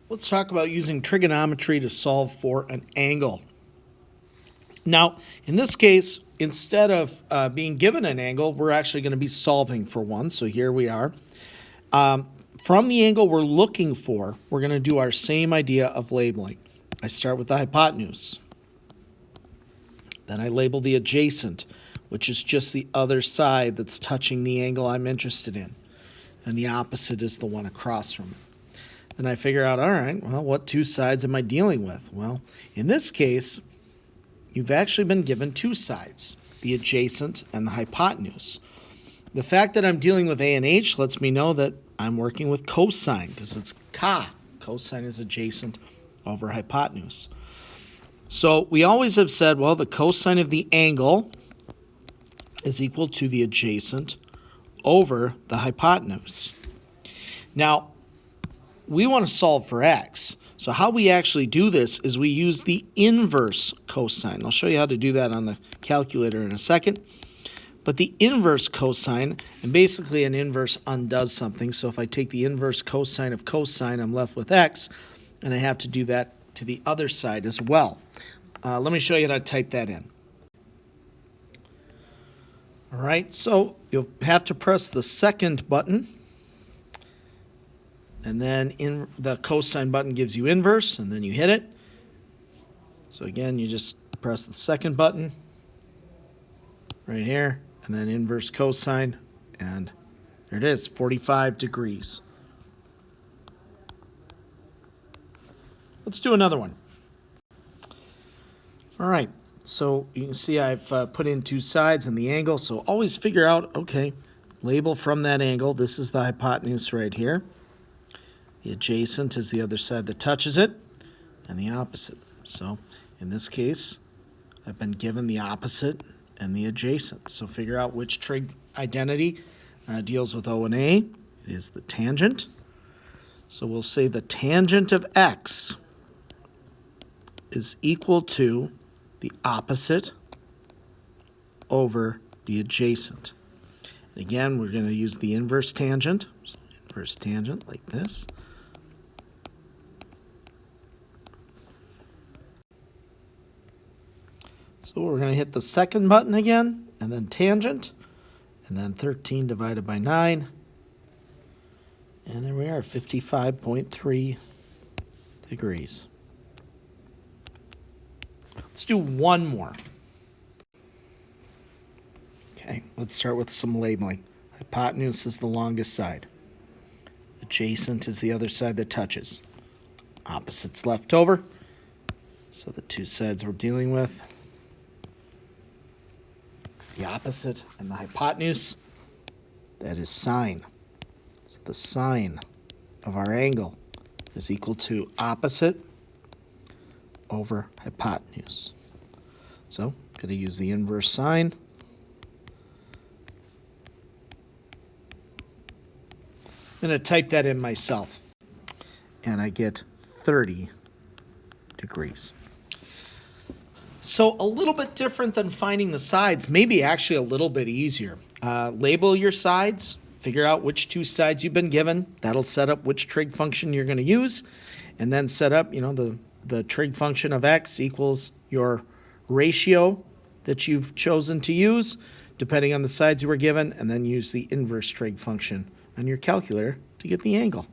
Let's talk about using trigonometry to solve for an angle. Now, in this case, instead of being given an angle, we're actually going to be solving for one. So here we are. From the angle we're looking for, we're going to do our same idea of labeling. I start with the hypotenuse. Then I label the adjacent, which is just the other side that's touching the angle I'm interested in. And the opposite is the one across from it. Then I figure out, all right, well, what two sides am I dealing with? Well, in this case, you've actually been given two sides, the adjacent and the hypotenuse. The fact that I'm dealing with A and H lets me know that I'm working with cosine because it's ka. Cosine is adjacent over hypotenuse. So we always have said, well, the cosine of the angle is equal to the adjacent over the hypotenuse. Now, we want to solve for x. So how we actually do this is we use the inverse cosine. I'll show you how to do that on the calculator in a second. But the inverse cosine, and basically an inverse undoes something. So if I take the inverse cosine of cosine, I'm left with x, and I have to do that to the other side as well. Let me show you how to type that in. All right, so you'll have to press the second button. And then in the cosine button gives you inverse, and then you hit it. So again, you just press the second button right here, and then inverse cosine, and there it is, 45 degrees. Let's do another one. All right, so you can see I've put in two sides and the angle, so always figure out, okay, label from that angle. This is the hypotenuse right here. The adjacent is the other side that touches it, and the opposite. So in this case, I've been given the opposite and the adjacent. So figure out which trig identity deals with O and A. It is the tangent. So we'll say the tangent of x is equal to the opposite over the adjacent. And again, we're going to use the inverse tangent. So inverse tangent like this. So we're going to hit the second button again, and then tangent, and then 13 divided by 9. And there we are, 55.3 degrees. Let's do one more. Okay, let's start with some labeling. Hypotenuse is the longest side. Adjacent is the other side that touches. Opposites left over. So the two sides we're dealing with. The opposite and the hypotenuse, that is sine. So the sine of our angle is equal to opposite over hypotenuse. So I'm going to use the inverse sine. I'm going to type that in myself, and I get 30 degrees. So a little bit different than finding the sides, maybe actually a little bit easier. Label your sides, figure out which two sides you've been given. That'll set up which trig function you're going to use, and then set up, the trig function of x equals your ratio that you've chosen to use, depending on the sides you were given, and then use the inverse trig function on your calculator to get the angle.